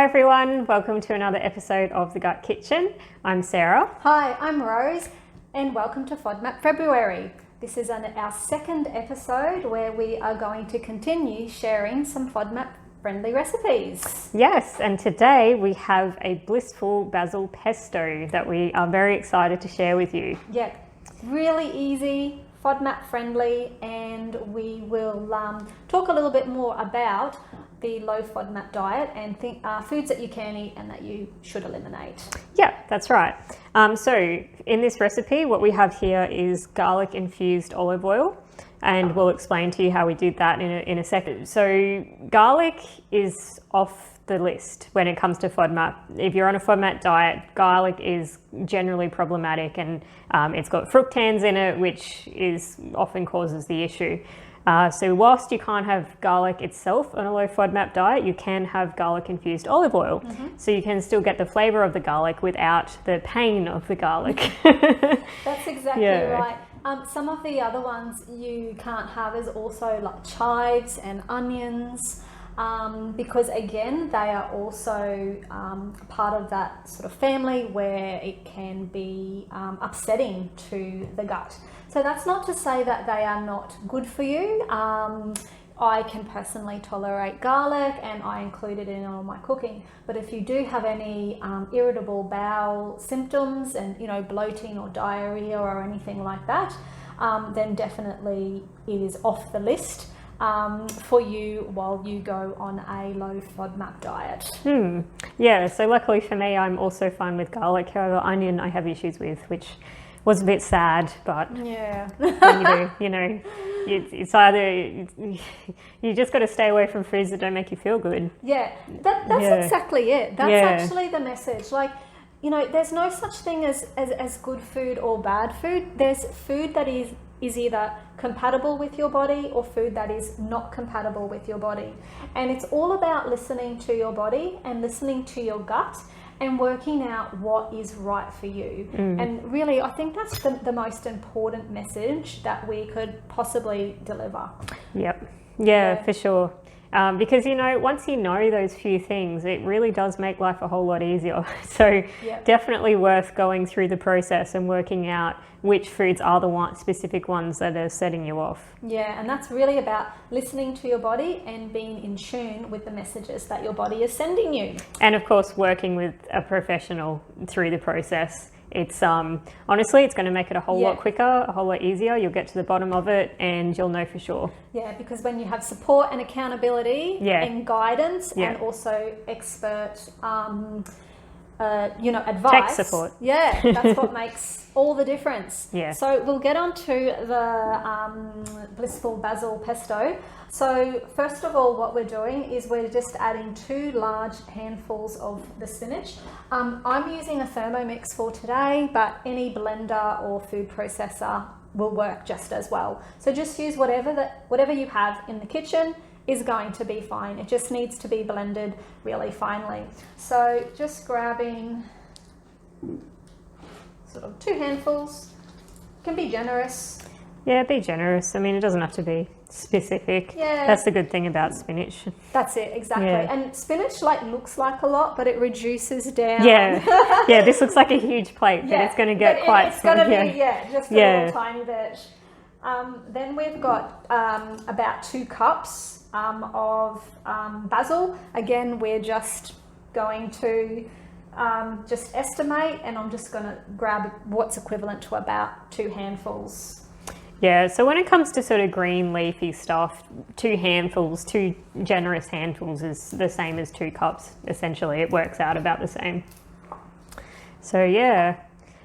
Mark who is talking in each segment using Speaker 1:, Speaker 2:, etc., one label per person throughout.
Speaker 1: everyone, welcome to another episode of The Gut Kitchen. I'm Sarah.
Speaker 2: Hi, I'm Rose, and welcome to FODMAP February. This is our second episode where we are going to continue sharing some FODMAP friendly recipes.
Speaker 1: Yes, and today we have a blissful basil pesto that we are very excited to share with you.
Speaker 2: Yeah, really easy, FODMAP friendly, and we will talk a little bit more about the low FODMAP diet and foods that you can eat and that you should eliminate.
Speaker 1: Yeah, that's right. So in this recipe, what we have here is garlic infused olive oil, and we'll explain to you how we did that in a second. So garlic is off the list when it comes to FODMAP. If you're on a FODMAP diet, garlic is generally problematic, and it's got fructans in it, which often causes the issue. So whilst you can't have garlic itself on a low FODMAP diet, you can have garlic infused olive oil. Mm-hmm. So you can still get the flavour of the garlic without the pain of the garlic.
Speaker 2: That's exactly right. Some of the other ones you can't have is also like chives and onions, because again, they are also part of that sort of family where it can be upsetting to the gut. So that's not to say that they are not good for you. I can personally tolerate garlic and I include it in all my cooking. But if you do have any irritable bowel symptoms and, bloating or diarrhea or anything like that, then definitely it is off the list for you while you go on a low FODMAP diet.
Speaker 1: Yeah, so luckily for me, I'm also fine with garlic. However, onion I have issues with, which was a bit sad, but
Speaker 2: yeah,
Speaker 1: it's either you just got to stay away from foods that don't make you feel good.
Speaker 2: Yeah, that's exactly it. That's actually the message. Like, there's no such thing as good food or bad food. There's food that is either compatible with your body or food that is not compatible with your body. And it's all about listening to your body and listening to your gut and working out what is right for you. And really, I think that's the most important message that we could possibly deliver.
Speaker 1: Yep. Yeah, for sure. Because, once you know those few things, it really does make life a whole lot easier. So definitely worth going through the process and working out which foods are the specific ones that are setting you off.
Speaker 2: Yeah, and that's really about listening to your body and being in tune with the messages that your body is sending you.
Speaker 1: And of course, working with a professional through the process. It's honestly, it's going to make it a whole lot quicker, a whole lot easier. You'll get to the bottom of it and you'll know for sure.
Speaker 2: Yeah, because when you have support and accountability and guidance and also expert, advice.
Speaker 1: Tech support.
Speaker 2: Yeah, that's what makes all the difference.
Speaker 1: Yeah.
Speaker 2: So we'll get on to the blissful basil pesto. So first of all, what we're doing is we're just adding 2 large handfuls of the spinach. I'm using a Thermomix for today, but any blender or food processor will work just as well. So just use whatever you have in the kitchen is going to be fine. It just needs to be blended really finely. So just grabbing sort of 2 handfuls. Can be generous.
Speaker 1: Yeah, be generous. I mean, it doesn't have to be specific.
Speaker 2: Yeah.
Speaker 1: That's the good thing about spinach.
Speaker 2: That's it, exactly. Yeah. And spinach looks like a lot, but it reduces down.
Speaker 1: Yeah. Yeah, this looks like a huge plate, but it's going to get quite
Speaker 2: small. It's going to be, just a little tiny bit. Then we've got about 2 cups of basil. Again, we're just going to just estimate, and I'm just going to grab what's equivalent to about 2 handfuls.
Speaker 1: Yeah, so when it comes to sort of green leafy stuff, 2 generous handfuls is the same as 2 cups, essentially. It works out about the same. So yeah,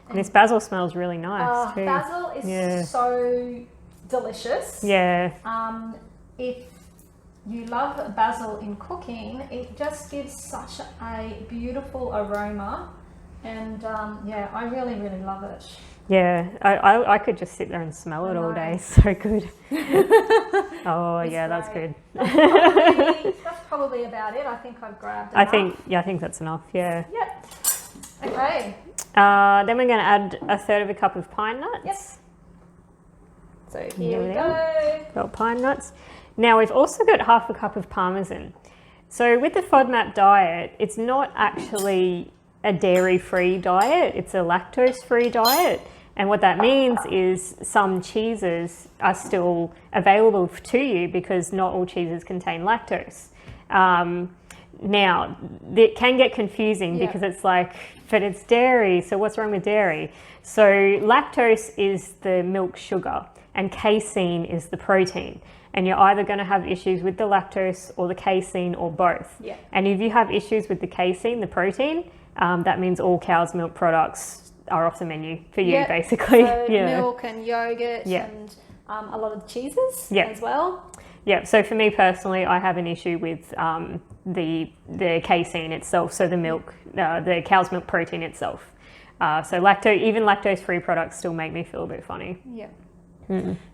Speaker 1: and this basil smells really nice too.
Speaker 2: Basil is so delicious.
Speaker 1: Yeah.
Speaker 2: If you love basil in cooking, it just gives such a beautiful aroma, and I really, really love it.
Speaker 1: Yeah, I could just sit there and smell it all day. So good. Oh, yeah, that's good.
Speaker 2: That's probably about it. I think I've grabbed enough.
Speaker 1: I think that's enough. Yeah.
Speaker 2: Yep. Okay.
Speaker 1: Then we're going to add 1/3 of a cup of pine nuts.
Speaker 2: Yep. So here we go.
Speaker 1: Got pine nuts. Now we've also got 1/2 cup of parmesan. So with the FODMAP diet, it's not actually a dairy-free diet, it's a lactose-free diet. And what that means is some cheeses are still available to you because not all cheeses contain lactose. Now, it can get confusing because it's like, but it's dairy, so what's wrong with dairy? So lactose is the milk sugar and casein is the protein. And you're either going to have issues with the lactose or the casein or both.
Speaker 2: Yeah.
Speaker 1: And if you have issues with the casein, the protein, that means all cow's milk products are off the menu for you, basically.
Speaker 2: So milk and yogurt and a lot of cheeses as well.
Speaker 1: Yeah, so for me personally, I have an issue with the casein itself, so the milk, the cow's milk protein itself. So even lactose-free products still make me feel a bit funny.
Speaker 2: Yeah.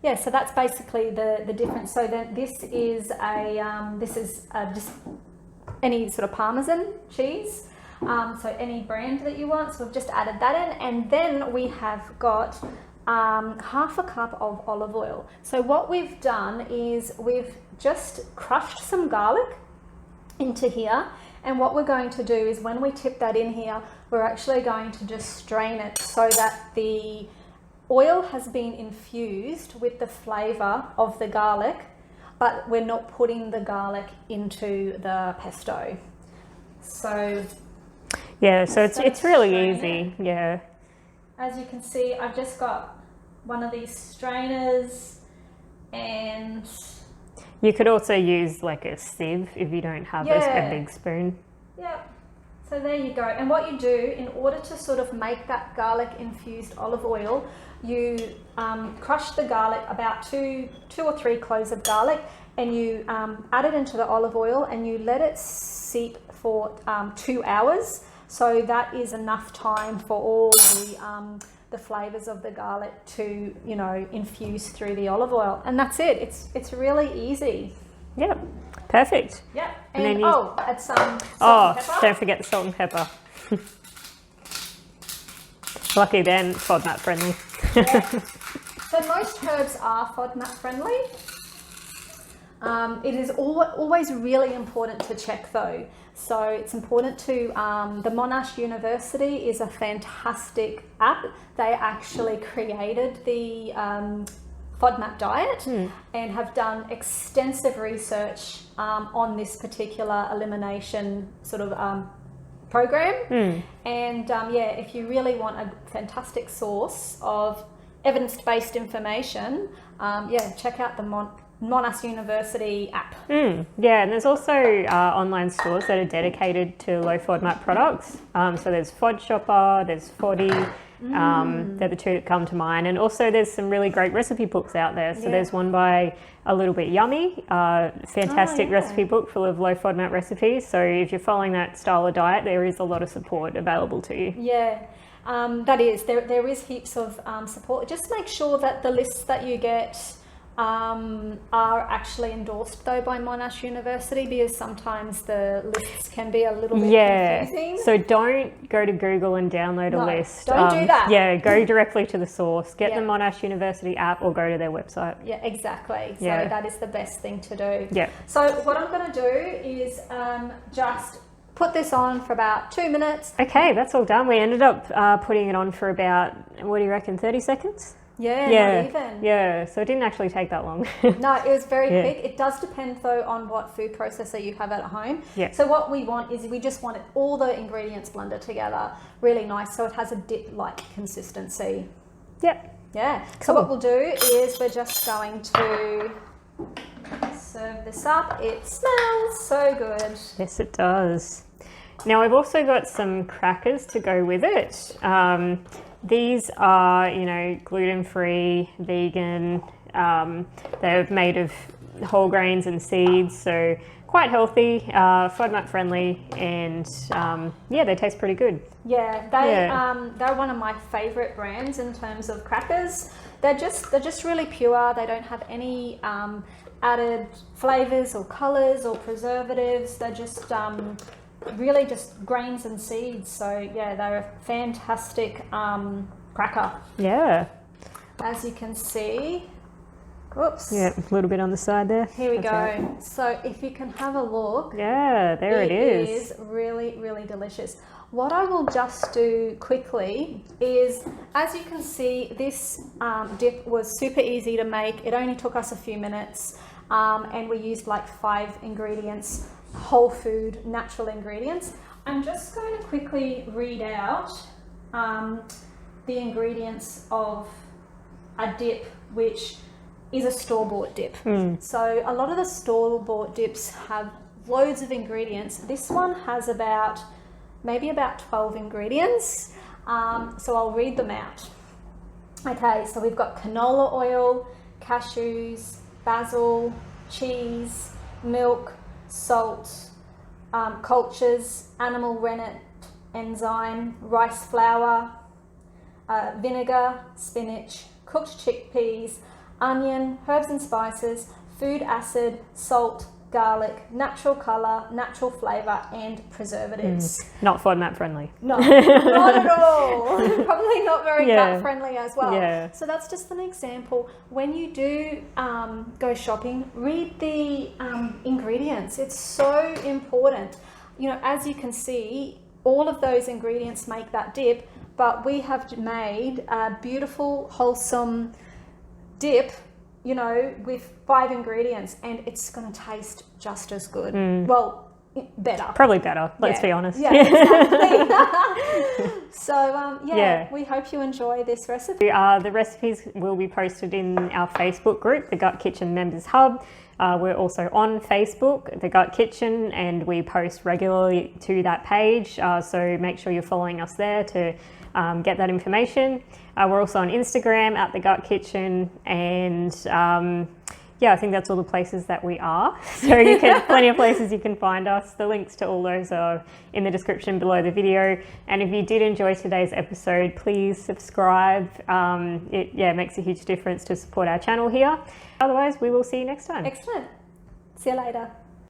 Speaker 2: Yeah, so that's basically the difference. So then this is just any sort of Parmesan cheese. So any brand that you want. So we've just added that in, and then we have got half a cup of olive oil. So what we've done is we've just crushed some garlic into here, and what we're going to do is when we tip that in here, we're actually going to just strain it so that the oil has been infused with the flavour of the garlic, but we're not putting the garlic into the pesto. So
Speaker 1: yeah, so it's really easy. Yeah.
Speaker 2: As you can see, I've just got one of these strainers, and
Speaker 1: you could also use like a sieve if you don't have a big spoon.
Speaker 2: Yeah. So there you go. And what you do in order to sort of make that garlic infused olive oil, you crush the garlic, about two or three cloves of garlic, and you add it into the olive oil and you let it seep for 2 hours. So that is enough time for all the flavors of the garlic to, infuse through the olive oil. And that's it. It's really easy.
Speaker 1: Yep. Perfect.
Speaker 2: Yep. And then add some salt and pepper.
Speaker 1: Don't forget the salt and pepper. Lucky then, FODMAP friendly.
Speaker 2: Yeah. So most herbs are FODMAP friendly. It is always really important to check though. So it's important to, the Monash University is a fantastic app. They actually created the FODMAP diet and have done extensive research on this particular elimination sort of program. And if you really want a fantastic source of evidence-based information, check out the Monash University app.
Speaker 1: Yeah, and there's also online stores that are dedicated to low FODMAP products. So there's FOD Shopper, there's FODdy, they're the two that come to mind. And also there's some really great recipe books out there. So there's one by A Little Bit Yummy, fantastic recipe book full of low FODMAP recipes. So if you're following that style of diet, there is a lot of support available to you.
Speaker 2: Yeah. That is, there is heaps of support. Just make sure that the lists that you get are actually endorsed though by Monash University, because sometimes the lists can be a little bit confusing.
Speaker 1: So don't go to Google and download a list.
Speaker 2: Don't do that.
Speaker 1: Yeah, go directly to the source. Get the Monash University app or go to their website.
Speaker 2: Yeah, exactly. So that is the best thing to do.
Speaker 1: Yeah.
Speaker 2: So what I'm going to do is just put this on for about 2 minutes.
Speaker 1: Okay, that's all done. We ended up putting it on for about, what do you reckon, 30 seconds?
Speaker 2: Yeah, not even.
Speaker 1: Yeah, so it didn't actually take that long.
Speaker 2: No, it was very quick. It does depend though on what food processor you have at home.
Speaker 1: Yeah.
Speaker 2: So what we want is we just want all the ingredients blended together really nice so it has a dip-like consistency.
Speaker 1: Yep.
Speaker 2: Yeah. So what we'll do is we're just going to serve this up. It smells so good.
Speaker 1: Yes, it does. Now we've also got some crackers to go with it. These are, gluten-free, vegan. They're made of whole grains and seeds, so quite healthy, FODMAP friendly, and they taste pretty good.
Speaker 2: Yeah, they're one of my favourite brands in terms of crackers. They're just really pure. They don't have any added flavours or colours or preservatives. They're just really just grains and seeds. So yeah, they're a fantastic cracker.
Speaker 1: Yeah.
Speaker 2: As you can see, Oops.
Speaker 1: Yeah, a little bit on the side there.
Speaker 2: Here we
Speaker 1: That's
Speaker 2: go.
Speaker 1: right.
Speaker 2: So if you can have a look.
Speaker 1: Yeah, there it is.
Speaker 2: It is really, really delicious. What I will just do quickly is, as you can see, this dip was super easy to make. It only took us a few minutes, and we used like 5 ingredients, whole food, natural ingredients. I'm just going to quickly read out the ingredients of a dip, which is a store-bought dip. So a lot of the store-bought dips have loads of ingredients. This one has maybe about 12 ingredients. So I'll read them out. Okay, so we've got canola oil, cashews, basil, cheese, milk, salt, cultures, animal rennet enzyme, rice flour, vinegar, spinach, cooked chickpeas, onion, herbs and spices, food acid, salt, garlic, natural colour, natural flavour, and preservatives.
Speaker 1: Not FODMAP friendly.
Speaker 2: No, not at all. Probably not very
Speaker 1: Yeah.
Speaker 2: gut friendly as well.
Speaker 1: Yeah.
Speaker 2: So that's just an example. When you do go shopping, read the ingredients. It's so important. You know, as you can see, all of those ingredients make that dip, but we have made a beautiful, wholesome dip, you know, with 5 ingredients, and it's going to taste just as good. Well, better.
Speaker 1: Probably better, let's
Speaker 2: Yeah.
Speaker 1: be honest.
Speaker 2: Yeah, exactly. So,
Speaker 1: Yeah.
Speaker 2: we hope you enjoy this recipe.
Speaker 1: The recipes will be posted in our Facebook group, the Gut Kitchen Members Hub. We're also on Facebook, the Gut Kitchen, and we post regularly to that page. So make sure you're following us there to get that information. We're also on Instagram at the Gut Kitchen, and I think that's all the places that we are. So you can plenty of places you can find us. The links to all those are in the description below the video. And if you did enjoy today's episode, please subscribe. It makes a huge difference to support our channel here. Otherwise, we will see you next time.
Speaker 2: Excellent. See you later.